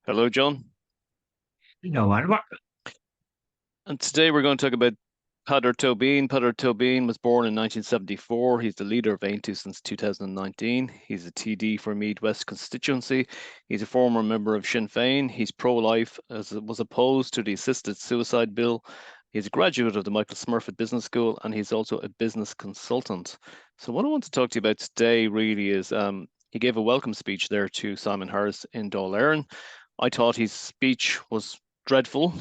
Hello, John. What? And today we're going to talk about Paedar Tóibín. Paedar Tóibín was born in 1974. He's the leader of Aontú since 2019. He's a TD for Meath West constituency. He's a former member of Sinn Féin. He's pro-life, as it was opposed to the assisted suicide bill. He's a graduate of the Michael Smurfit Business School, and he's also a business consultant. So what I want to talk to you about today really is he gave a welcome speech there to Simon Harris in Dáil Éireann. I thought his speech was dreadful.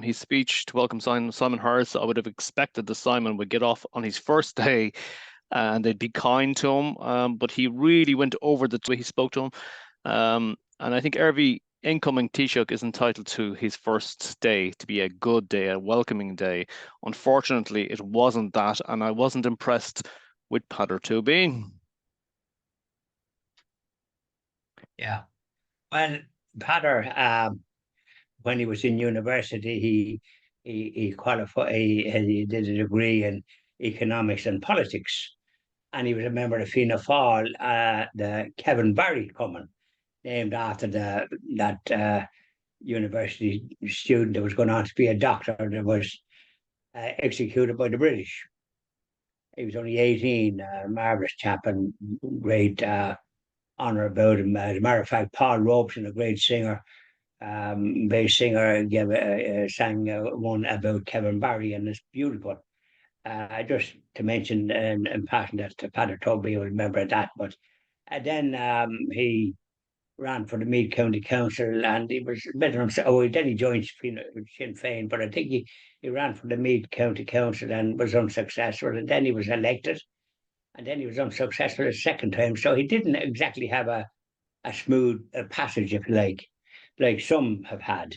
His speech to welcome Simon Harris, I would have expected that Simon would get off on his first day and they'd be kind to him. But he really went over the way he spoke to him. And I think every incoming Taoiseach is entitled to his first day to be a good day, a welcoming day. Unfortunately, it wasn't that, and I wasn't impressed with Paedar Tóibín. Yeah. Well, Pater, when he was in university, he qualified. He did a degree in economics and politics, and he was a member of Fianna Fáil, the Kevin Barry coming, named after the that university student that was going on to be a doctor that was executed by the British. He was only 18, marvelous chap and great honor about him. As a matter of fact, Paul Robeson, a great singer, bass singer, sang one about Kevin Barry, and it's beautiful. Just to mention in passing that to Paedar Toibín, will remember that. But then he ran for the Meath County Council, and he was better himself. Oh, then he joined Sinn Féin, but I think he ran for the Meath County Council and was unsuccessful. And then he was elected, and then he was unsuccessful a second time. So he didn't exactly have a smooth passage, if you like some have had.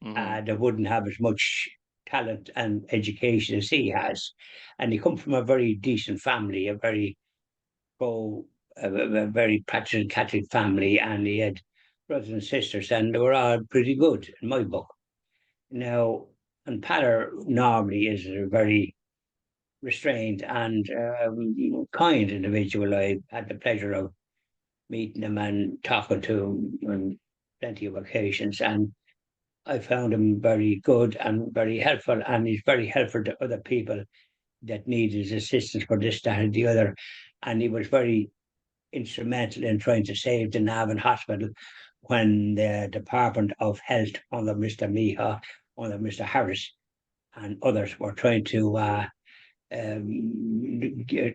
Hmm. That wouldn't have as much talent and education as he has. And he come from a very decent family, a very pro, a very practicing Catholic family, and he had brothers and sisters, and they were all pretty good in my book. Now, and Pater normally is a very restrained and kind individual. I had the pleasure of meeting him and talking to him on plenty of occasions, and I found him very good and very helpful, and he's very helpful to other people that need his assistance for this, that, and the other. And he was very instrumental in trying to save the Navan Hospital when the Department of Health under Mr. Miha, under Mr. Harris, and others were trying to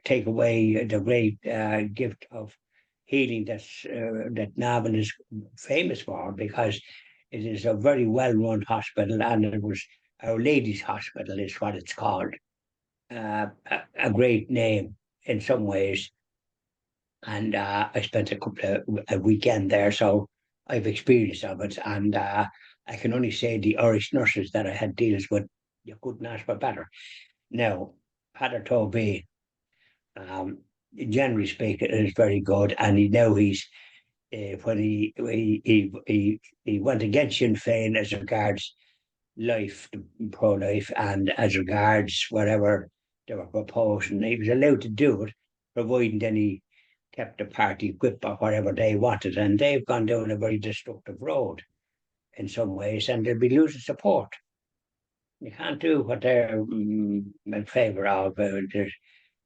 take away the great gift of healing that Navan is famous for, because it is a very well run hospital, and it was Our Lady's Hospital, is what it's called. A great name in some ways. And I spent a weekend there, so I've experience of it. And I can only say the Irish nurses that I had deals with, you couldn't ask for better. Now, Paedar Tóibín, um, generally speaking, is very good, and he's when he went against Sinn Féin as regards life, pro-life, and as regards whatever they were proposing. He was allowed to do it, providing then he kept the party whip or whatever they wanted. And they've gone down a very destructive road in some ways, and they'll be losing support. You can't do what they're in favour of. There's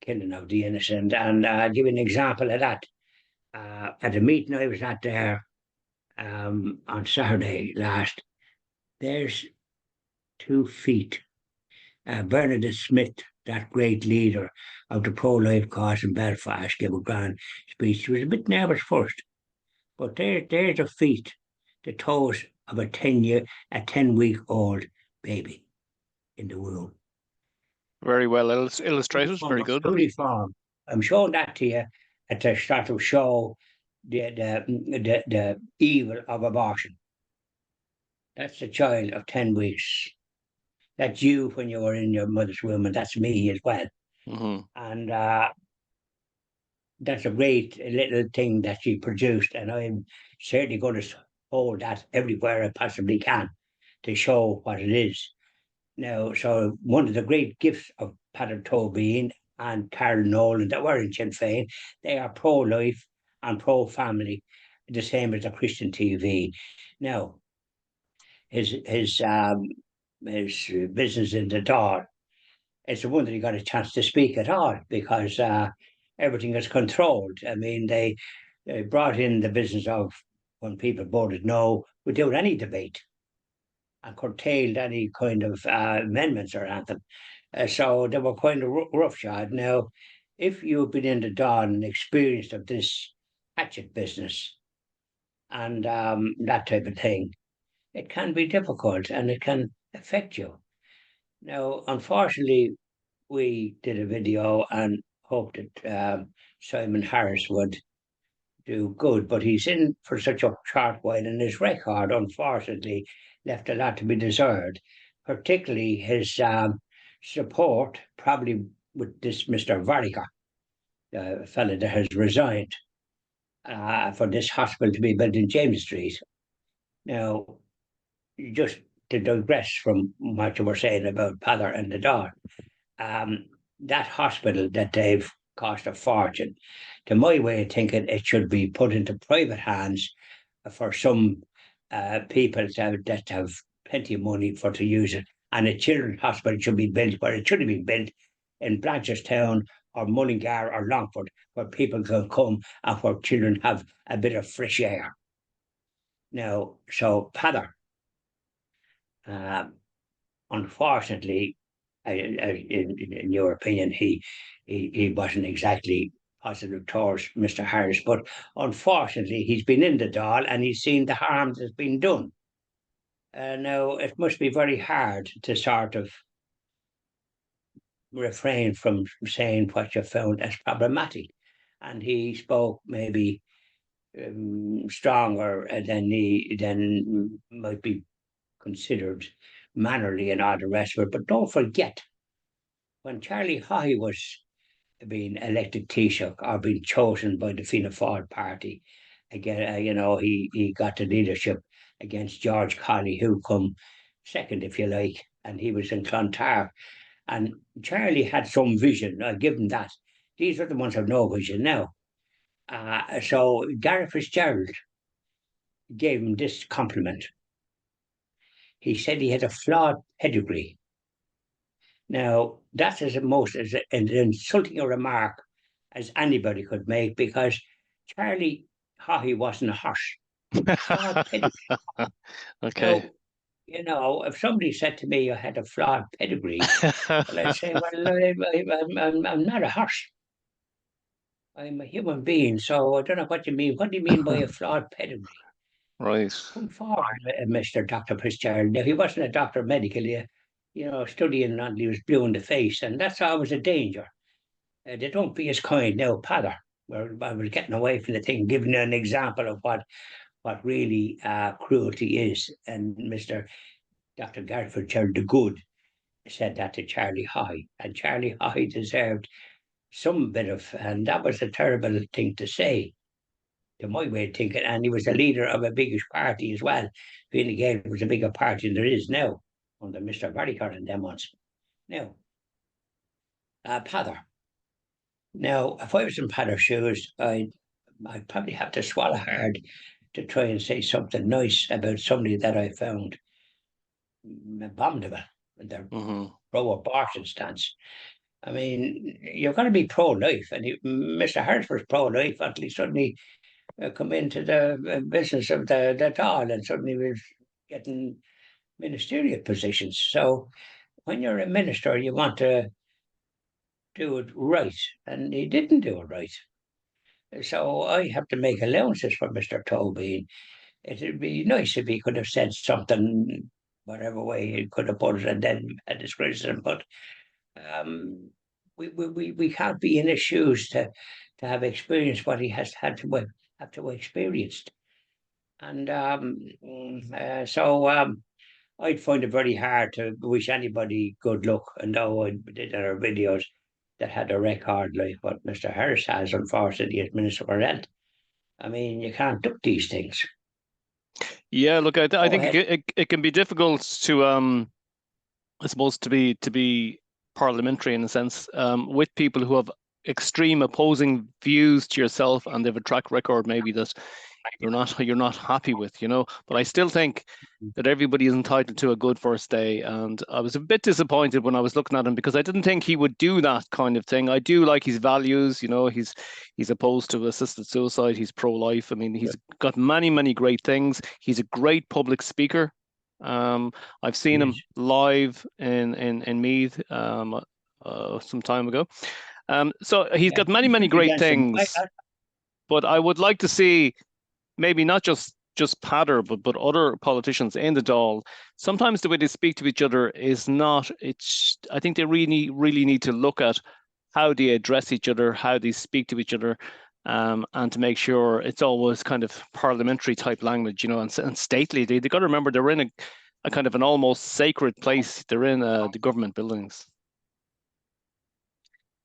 killing of the innocent. And I'll give you an example of that. At a meeting I was at there on Saturday last, there's 2 feet. Bernadette Smith, that great leader of the pro-life cause in Belfast, gave a grand speech. She was a bit nervous first, but there's the feet, the toes of a 10-week old baby in the womb. Very well illustrated. Very good. Fully formed. I'm showing that to you to start to show the evil of abortion. That's a child of 10 weeks. That's you when you were in your mother's womb, and that's me as well. Hmm. And that's a great little thing that she produced, and I'm certainly going to hold that everywhere I possibly can to show what it is. Now, so one of the great gifts of Paedar Tóibín and Carol Nolan that were in Sinn Féin, they are pro-life and pro-family, the same as the Christian TV. Now, his business in the Dáil. It's a wonder he got a chance to speak at all because everything is controlled. I mean, they brought in the business of when people voted no without any debate and curtailed any kind of amendments or anything. So they were kind of roughshod. Now, if you've been in the Dawn and experienced of this hatchet business and that type of thing, it can be difficult and it can affect you. Now, unfortunately, we did a video and hoped that Simon Harris would do good, but he's in for such a short while, and his record, unfortunately, left a lot to be desired, particularly his support, probably with this Mr. Varrica, the fellow that has resigned, for this hospital to be built in James Street. Now, just to digress from what you were saying about Paedar and the Dáil, um, that hospital that they've cost a fortune, to my way of thinking, it should be put into private hands for some people that have plenty of money for to use it. And a children's hospital should be built where it should have been built in Blanchardstown or Mullingar or Longford, where people can come and where children have a bit of fresh air. Now, so Paedar, unfortunately, in your opinion, he wasn't exactly positive towards Mr. Harris, but unfortunately, he's been in the Dáil and he's seen the harm that's been done. Now, it must be very hard to sort of refrain from saying what you found as problematic. And he spoke maybe stronger than might be considered mannerly and all the rest of it. But don't forget, when Charlie Haughey was being elected Taoiseach or being chosen by the Fianna Fáil party, again, he got the leadership against George Colley, who come second, if you like, and he was in Clontarf. And Charlie had some vision. I'll give him that. These are the ones who have no vision now. So Gareth Fitzgerald gave him this compliment. He said he had a flawed pedigree. Now, that's as an insulting a remark as anybody could make because Charlie Haughey wasn't a horse. Flawed pedigree. Okay. So, if somebody said to me I had a flawed pedigree, well, I'd say, well, I'm not a horse. I'm a human being, so I don't know what you mean. What do you mean by a flawed pedigree? Right. Come forward, Mr. Dr. Fitzgerald. Now, he wasn't a doctor medically, studying until he was blue in the face, and that's always a danger. They don't be as kind now, Paedar. I was getting away from the thing, giving you an example of what really cruelty is. And Mr. Dr. Gareth Fitzgerald the Good said that to Charlie Haughey, and Charlie Haughey deserved some bit of, and that was a terrible thing to say, to my way of thinking. And he was a leader of a biggish party as well. Fine Gael was a bigger party than there is now under Mr. Barrycott and them ones. Now, Paedar. Now, if I was in Paedar's shoes, I'd probably have to swallow hard to try and say something nice about somebody that I found abominable in their pro-abortion stance. I mean, you're going to be pro-life, and Mr. Harris was pro-life until he suddenly come into the business of the Dáil and suddenly was getting ministerial positions. So when you're a minister, you want to do it right, and he didn't do it right. So I have to make allowances for Mr. Tóibín. It'd be nice if he could have said something, whatever way he could have put it, and then had his criticism. But we can't be in his shoes to have experienced what he has had to have to experienced. And so I'd find it very hard to wish anybody good luck. And though I did other videos that had a record like what Mr. Harris has, unfortunately, as Minister for Health, I mean, you can't do these things. Yeah, look, I think it can be difficult to I suppose to be parliamentary in a sense with people who have extreme opposing views to yourself, and they have a track record maybe that you're not happy with, you know. But I still think that everybody is entitled to a good first day. And I was a bit disappointed when I was looking at him because I didn't think he would do that kind of thing. I do like his values, you know, he's opposed to assisted suicide, he's pro-life. I mean, he's got many great things. He's a great public speaker. I've seen him Yes. live in Meath some time ago. So he's Yeah. got many great Handsome. things, but I would like to see maybe not just Paedar, but other politicians in the Dáil. Sometimes the way they speak to each other is not. It's. I think they really need to look at how they address each other, how they speak to each other, and to make sure it's always kind of parliamentary type language, you know, and stately. They got to remember they're in a kind of an almost sacred place. They're in the government buildings.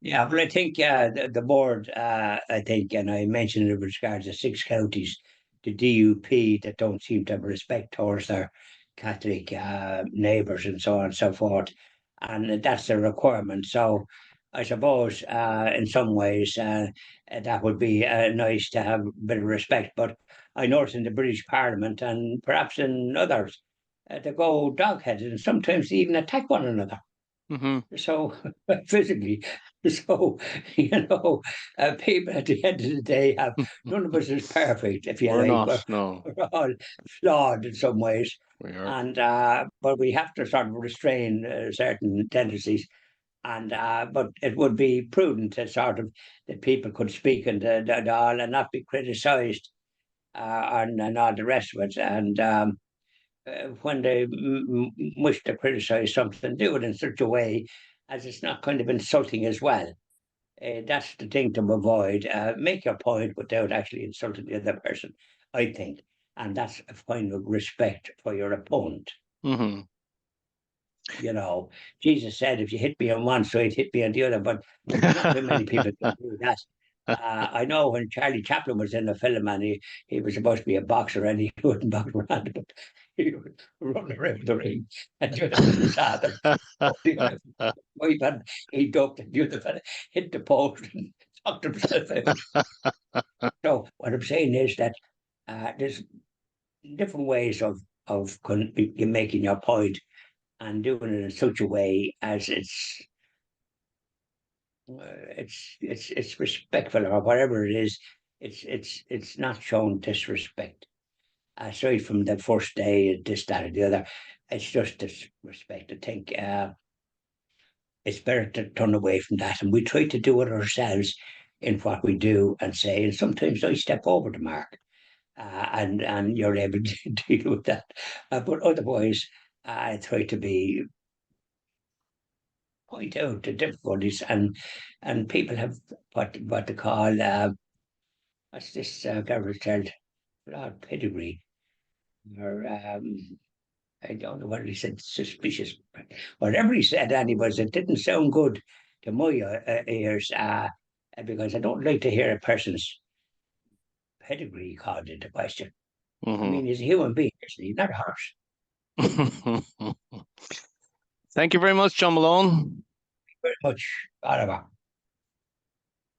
Yeah, but I think the board, I think, and I mentioned it with regards to six counties, the DUP that don't seem to have respect towards their Catholic neighbours and so on and so forth. And that's the requirement. So I suppose in some ways that would be nice to have a bit of respect. But I notice in the British Parliament and perhaps in others, they go dog-headed and sometimes they even attack one another. Mm-hmm. So physically, so people at the end of the day have none of us is perfect, if you We're like. not. No, We're all flawed in some ways, we are. and but we have to sort of restrain certain tendencies. And but it would be prudent to sort of that people could speak in the all and not be criticised and all the rest of it. And when they wish to criticize something, do it in such a way as it's not kind of insulting as well. That's the thing to avoid. Make your point without actually insulting the other person, I think. And that's a kind of respect for your opponent. Mm-hmm. You know, Jesus said, if you hit me on one side, hit me on the other. But there's not very many people can do that. I know when Charlie Chaplin was in the film and he was supposed to be a boxer and he wouldn't box around, but he would run around the ring and just as his father. He ducked and the other fella hit the post and knocked himself out. So what I'm saying is that there's different ways of making your point and doing it in such a way as it's respectful or whatever it is. It's not showing disrespect. Aside from the first day, this, that, or the other, it's just disrespect. I think it's better to turn away from that, and we try to do it ourselves in what we do and say. And sometimes I step over the mark, and you're able to deal with that. But otherwise, I try to be point out the difficulties and people have what they call what's this Gareth said flawed pedigree or I don't know what he said suspicious whatever he said anyways it didn't sound good to my ears because I don't like to hear a person's pedigree called into question. I Mm-hmm. mean he's a human being, isn't he? Not a horse. Thank you very much, John Malone. Very much. Oliver.